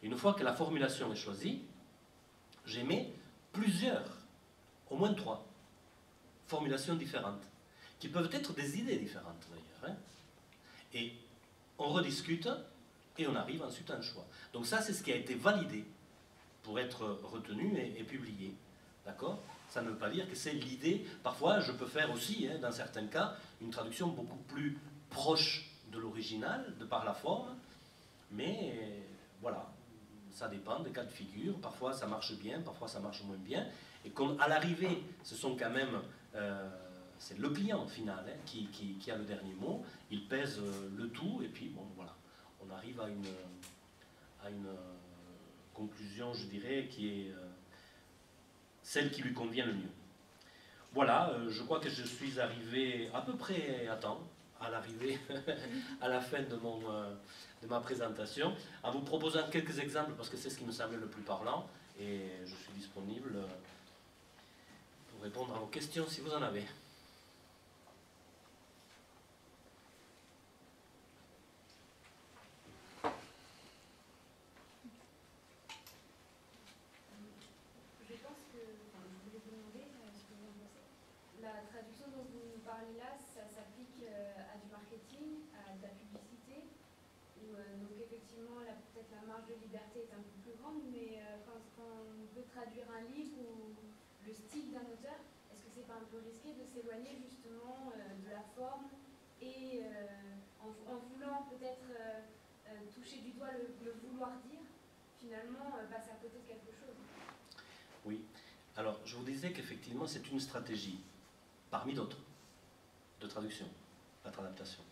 Et une fois que la formulation est choisie, j'émets plusieurs, au moins 3, formulations différentes, qui peuvent être des idées différentes d'ailleurs. Et on rediscute et on arrive ensuite à un choix. Donc ça, c'est ce qui a été validé pour être retenu et publié. D'accord? Ça ne veut pas dire que c'est l'idée. Parfois, je peux faire aussi, dans certains cas, une traduction beaucoup plus proche de l'original, de par la forme, mais voilà. Ça dépend des cas de figure, parfois ça marche bien, parfois ça marche moins bien, et comme à l'arrivée, ce sont quand même, c'est le client final qui a le dernier mot, il pèse le tout, et puis bon voilà, on arrive à une conclusion, je dirais, qui est celle qui lui convient le mieux. Voilà, je crois que je suis arrivé à peu près à temps, à l'arrivée, à la fin de ma présentation, en vous proposant quelques exemples, parce que c'est ce qui me semble le plus parlant, et je suis disponible pour répondre à vos questions si vous en avez. Je pense que, je voulais vous demander ce que vous en pensez. La traduction dont vous nous parlez là, ça s'applique à du marketing, à de la publicité, où donc effectivement, peut-être la marge de liberté est un peu plus grande, mais quand on veut traduire un livre ou le style d'un auteur, est-ce que c'est pas un peu risqué de s'éloigner justement de la forme et en voulant peut-être toucher du doigt le vouloir dire, finalement passer à côté de quelque chose? Oui. Alors, je vous disais qu'effectivement, c'est une stratégie, parmi d'autres, de traduction, la tradaptation.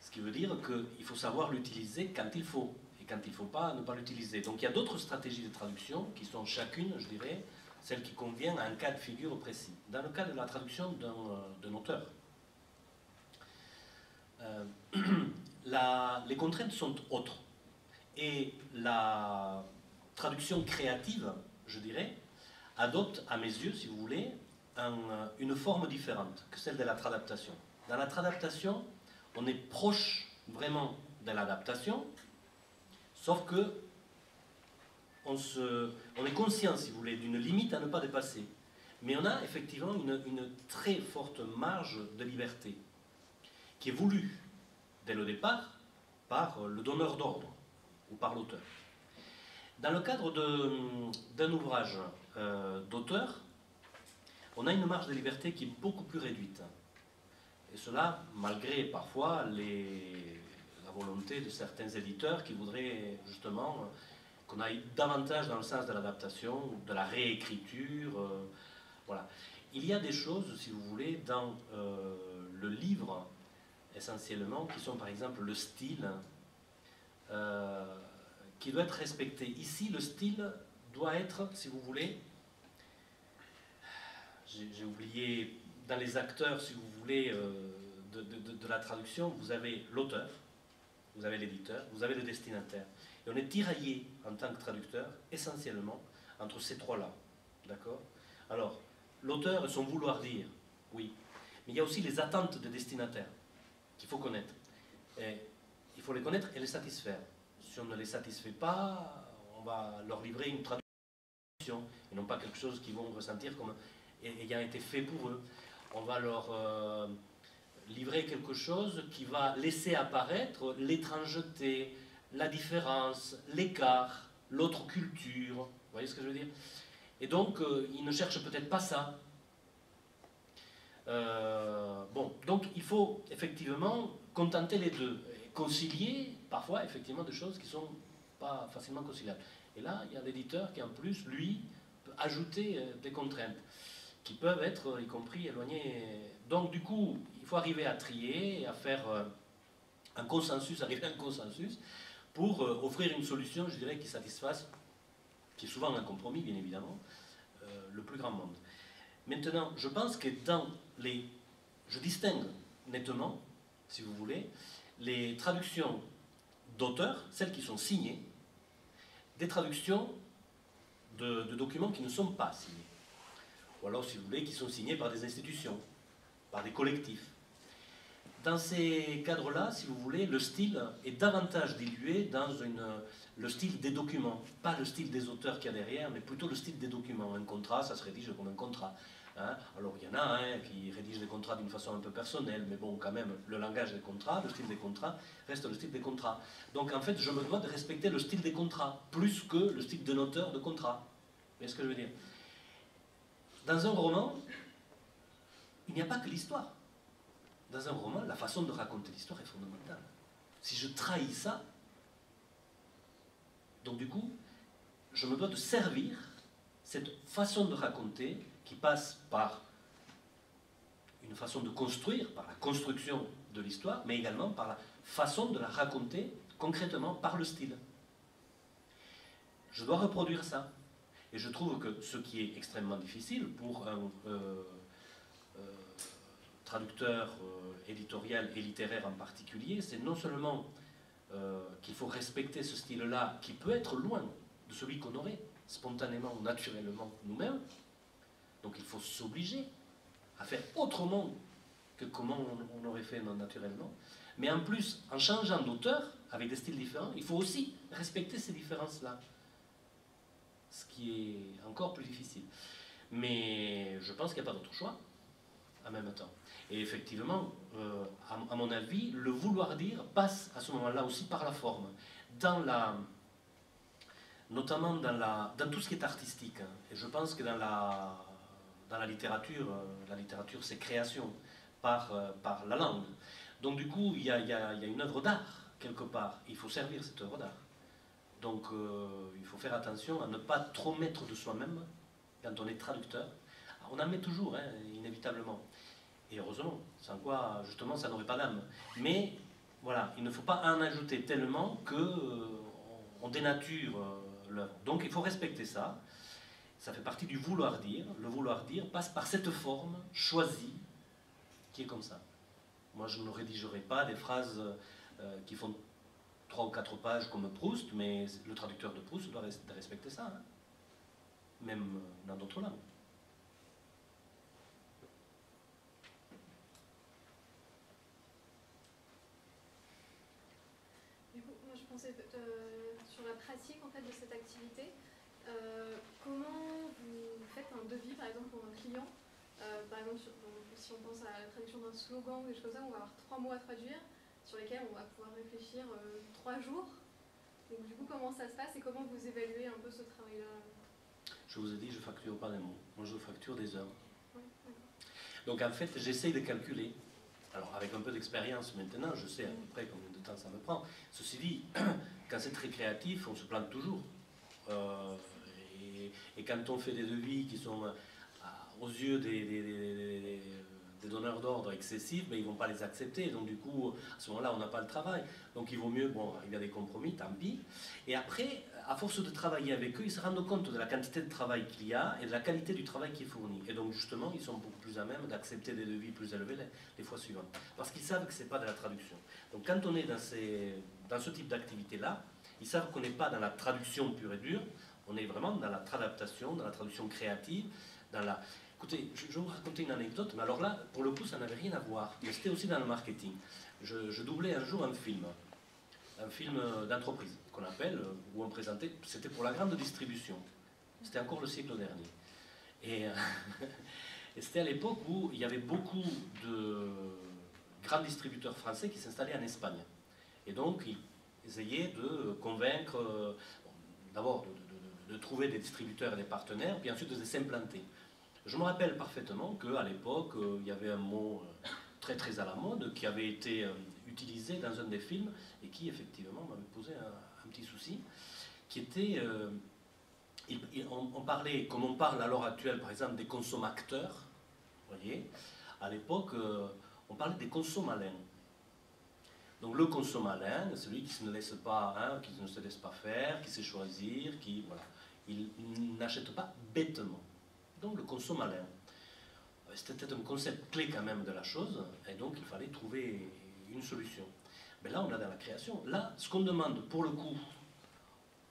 Ce qui veut dire qu'il faut savoir l'utiliser quand il faut, et quand il ne faut pas, ne pas l'utiliser. Donc, il y a d'autres stratégies de traduction qui sont chacune, je dirais, celle qui convient à un cas de figure précis. Dans le cas de la traduction d'un auteur, les contraintes sont autres. Et la traduction créative, je dirais, adopte, à mes yeux, si vous voulez, une forme différente que celle de la tradaptation. Dans la tradaptation, on est proche vraiment de l'adaptation, sauf que on est conscient, si vous voulez, d'une limite à ne pas dépasser. Mais on a effectivement une très forte marge de liberté. qui est voulu dès le départ par le donneur d'ordre ou par l'auteur. Dans le cadre d'un ouvrage d'auteur, on a une marge de liberté qui est beaucoup plus réduite. Et cela, malgré parfois la volonté de certains éditeurs qui voudraient justement qu'on aille davantage dans le sens de l'adaptation, de la réécriture. Voilà. Il y a des choses, si vous voulez, dans le livre, essentiellement, qui sont par exemple le style, qui doit être respecté. Ici, le style doit être, si vous voulez, j'ai oublié, dans les acteurs, si vous voulez, de la traduction, vous avez l'auteur, vous avez l'éditeur, vous avez le destinataire. Et on est tiraillé en tant que traducteur, essentiellement, entre ces trois-là. D'accord? Alors, l'auteur et son vouloir dire, oui. Mais il y a aussi les attentes des destinataires qu'il faut connaître. Et il faut les connaître et les satisfaire. Si on ne les satisfait pas, on va leur livrer une traduction et non pas quelque chose qu'ils vont ressentir comme ayant été fait pour eux. On va leur livrer quelque chose qui va laisser apparaître l'étrangeté, la différence, l'écart, l'autre culture. Vous voyez ce que je veux dire? Et donc, ils ne cherchent peut-être pas ça. Bon, donc il faut effectivement contenter les deux, et concilier parfois effectivement des choses qui ne sont pas facilement conciliables. Et là, il y a l'éditeur qui en plus, lui, peut ajouter des contraintes qui peuvent être y compris éloignées. Donc du coup, il faut arriver à trier, à faire un consensus, arriver à un consensus pour offrir une solution, je dirais, qui satisfasse, qui est souvent un compromis, bien évidemment, le plus grand monde. Maintenant, je pense que dans les... Je distingue nettement, si vous voulez, les traductions d'auteurs, celles qui sont signées, des traductions de documents qui ne sont pas signés. Ou alors, si vous voulez, qui sont signés par des institutions, par des collectifs. Dans ces cadres-là, si vous voulez, le style est davantage dilué dans le style des documents. Pas le style des auteurs qu'il y a derrière, mais plutôt le style des documents. Un contrat, ça se rédige comme un contrat. Hein. Alors, il y en a qui rédigent des contrats d'une façon un peu personnelle, mais bon, quand même, le langage des contrats, le style des contrats, reste le style des contrats. Donc, en fait, je me dois de respecter le style des contrats, plus que le style d'un auteur de contrat. Vous voyez ce que je veux dire? Dans un roman, il n'y a pas que l'histoire. Dans un roman, la façon de raconter l'histoire est fondamentale. Si je trahis ça, donc du coup, je me dois de servir cette façon de raconter qui passe par une façon de construire, par la construction de l'histoire, mais également par la façon de la raconter concrètement par le style. Je dois reproduire ça. Et je trouve que ce qui est extrêmement difficile pour un traducteur éditorial et littéraire en particulier, c'est non seulement qu'il faut respecter ce style-là, qui peut être loin de celui qu'on aurait spontanément ou naturellement nous-mêmes, donc il faut s'obliger à faire autrement que comment on aurait fait naturellement, mais en plus, en changeant d'auteur, avec des styles différents, il faut aussi respecter ces différences-là, ce qui est encore plus difficile. Mais je pense qu'il n'y a pas d'autre choix en même temps. Et effectivement, à mon avis, le vouloir dire passe à ce moment-là aussi par la forme, notamment dans tout ce qui est artistique. Et je pense que dans la littérature c'est création par la langue. Donc du coup, il y a une œuvre d'art quelque part. Il faut servir cette œuvre d'art. Donc il faut faire attention à ne pas trop mettre de soi-même quand on est traducteur. On en met toujours, inévitablement. Et heureusement, sans quoi, justement, ça n'aurait pas d'âme. Mais, voilà, il ne faut pas en ajouter tellement qu'on dénature l'œuvre. Donc, il faut respecter ça. Ça fait partie du vouloir dire. Le vouloir dire passe par cette forme choisie qui est comme ça. Moi, je ne rédigerai pas des phrases qui font 3 ou 4 pages comme Proust, mais le traducteur de Proust doit respecter ça, même dans d'autres langues. Sur la pratique en fait, de cette activité, comment vous faites un devis par exemple pour un client Par exemple, si on pense à la traduction d'un slogan ou des choses comme ça, on va avoir 3 mots à traduire sur lesquels on va pouvoir réfléchir 3 jours. Donc du coup, comment ça se passe et comment vous évaluez un peu ce travail-là? Je vous ai dit, je ne facture pas des mots. Moi, je facture des heures. Ouais, Donc en fait, j'essaye de calculer. Alors avec un peu d'expérience maintenant, je sais à peu près combien de temps ça me prend. Ceci dit, quand c'est très créatif, on se plante toujours. Et quand on fait des devis qui sont aux yeux des donneurs d'ordre excessifs, ben, ils ne vont pas les accepter. Donc du coup, à ce moment-là, on n'a pas le travail. Donc il vaut mieux, bon, il y a des compromis, tant pis. Et après, à force de travailler avec eux, ils se rendent compte de la quantité de travail qu'il y a et de la qualité du travail qui est fourni. Et donc justement, ils sont beaucoup plus à même d'accepter des devis plus élevés les fois suivantes. Parce qu'ils savent que ce n'est pas de la traduction. Donc quand on est dans ce type d'activité-là, ils savent qu'on n'est pas dans la traduction pure et dure, on est vraiment dans la tradaptation, dans la traduction créative, dans la... Écoutez, je vais vous raconter une anecdote, mais alors là, pour le coup, ça n'avait rien à voir. Mais c'était aussi dans le marketing. Je doublais un jour un film d'entreprise, qu'on appelle, où on présentait, c'était pour la grande distribution. C'était encore le siècle dernier. Et, et c'était à l'époque où il y avait beaucoup de grands distributeurs français qui s'installaient en Espagne. Et donc, ils essayaient de convaincre, d'abord de trouver des distributeurs et des partenaires, puis ensuite de s'implanter. Je me rappelle parfaitement qu'à l'époque, il y avait un mot très très à la mode qui avait été utilisé dans un des films et qui effectivement m'avait posé un petit souci, qui était, on parlait, comme on parle à l'heure actuelle par exemple des consommateurs, vous voyez, à l'époque on parlait des consommalins. Donc le consommalin, celui qui ne laisse pas, hein, qui ne se laisse pas faire, qui sait choisir, qui voilà, il n'achète pas bêtement. Donc le consommalin. C'était un concept clé quand même de la chose, et donc il fallait trouver une solution. Mais là, on est dans la création. Là, ce qu'on demande pour le coup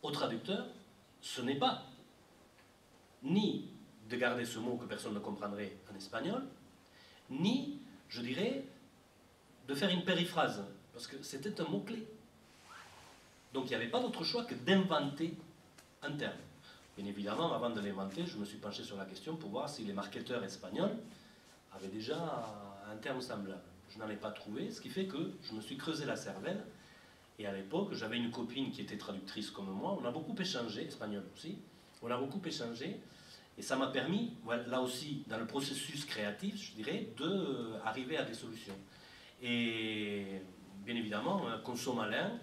au traducteur, ce n'est pas ni de garder ce mot que personne ne comprendrait en espagnol, ni, je dirais, de faire une périphrase, parce que c'était un mot-clé. Donc il n'y avait pas d'autre choix que d'inventer un terme. Bien évidemment, avant de l'inventer, je me suis penché sur la question pour voir si les marketeurs espagnols avaient déjà un terme semblable. Je n'en ai pas trouvé, ce qui fait que je me suis creusé la cervelle. Et à l'époque, j'avais une copine qui était traductrice comme moi. On a beaucoup échangé, espagnol aussi. On a beaucoup échangé. Et ça m'a permis, là aussi, dans le processus créatif, je dirais, d'arriver à des solutions. Et bien évidemment, consommalin,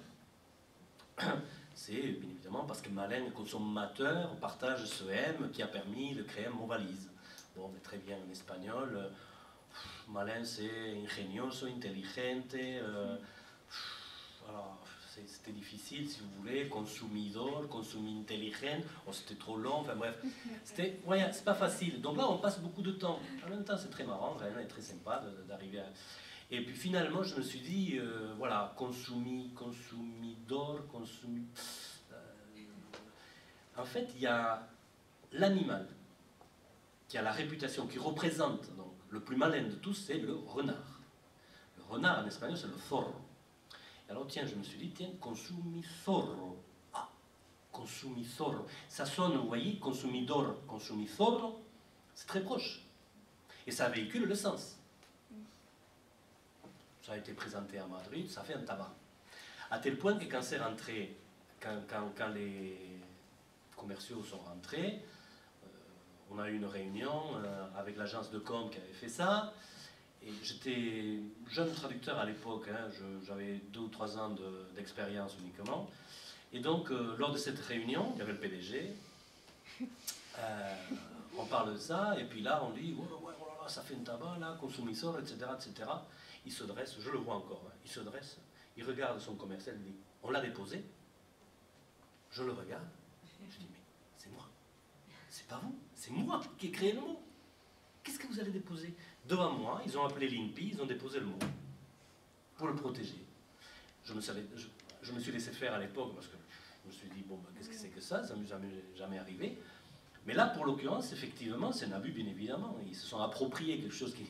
c'est bien évidemment parce que malin et consommateur partagent ce M qui a permis de créer un mot valise. Bon, mais très bien en espagnol, malin c'est ingenioso, intelligente, alors c'était difficile si vous voulez, consumidor, intelligent, oh, c'était trop long, enfin bref, c'était, ouais, c'est pas facile. Donc là on passe beaucoup de temps. En même temps c'est très marrant, vraiment, et très sympa d'arriver à... Et puis finalement, je me suis dit, voilà, consumidor, en fait, il y a l'animal qui a la réputation, qui représente donc, le plus malin de tous, c'est le renard. Le renard en espagnol, c'est le zorro. Et alors, tiens, je me suis dit, tiens, consumizorro. Ah, consumizorro. Ça sonne, vous voyez, consumidor, consumizorro, c'est très proche. Et ça véhicule le sens. Ça a été présenté à Madrid, ça fait un tabac. À tel point que quand c'est rentré, quand les commerciaux sont rentrés, on a eu une réunion avec l'agence de com qui avait fait ça, et j'étais jeune traducteur à l'époque, hein, j'avais 2 ou 3 ans d'expérience uniquement, et donc lors de cette réunion, il y avait le PDG, on parle de ça, et puis là on dit, oh là là, ça fait un tabac là, consumisseur, etc., etc. Il se dresse, je le vois encore, hein, il se dresse, il regarde son commercial, il dit, on l'a déposé, je le regarde, je dis, mais c'est moi, c'est pas vous, c'est moi qui ai créé le mot. Qu'est-ce que vous allez déposer? Devant moi, ils ont appelé l'INPI, ils ont déposé le mot, pour le protéger. Je me suis laissé faire à l'époque, parce que je me suis dit, bon, bah, qu'est-ce que c'est que ça ne m'est jamais arrivé. Mais là, pour l'occurrence, effectivement, c'est un abus, bien évidemment. Ils se sont appropriés quelque chose qui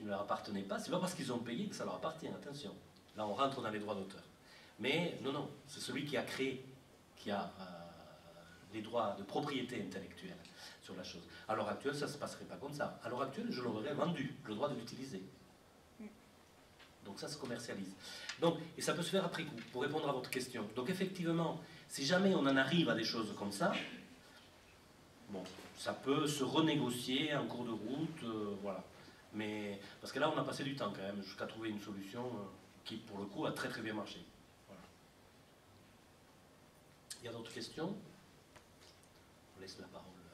ne leur appartenait pas. C'est pas parce qu'ils ont payé que ça leur appartient, attention. Là, on rentre dans les droits d'auteur. Mais non, non, c'est celui qui a créé, qui a les droits de propriété intellectuelle sur la chose. À l'heure actuelle, ça ne se passerait pas comme ça. À l'heure actuelle, je l'aurais vendu, le droit de l'utiliser. Donc ça se commercialise. Donc, et ça peut se faire après coup, pour répondre à votre question. Donc effectivement, si jamais on en arrive à des choses comme ça, bon, ça peut se renégocier en cours de route, voilà. Mais, parce que là, on a passé du temps quand même, jusqu'à trouver une solution qui, pour le coup, a très très bien marché. Voilà. Il y a d'autres questions? On laisse la parole.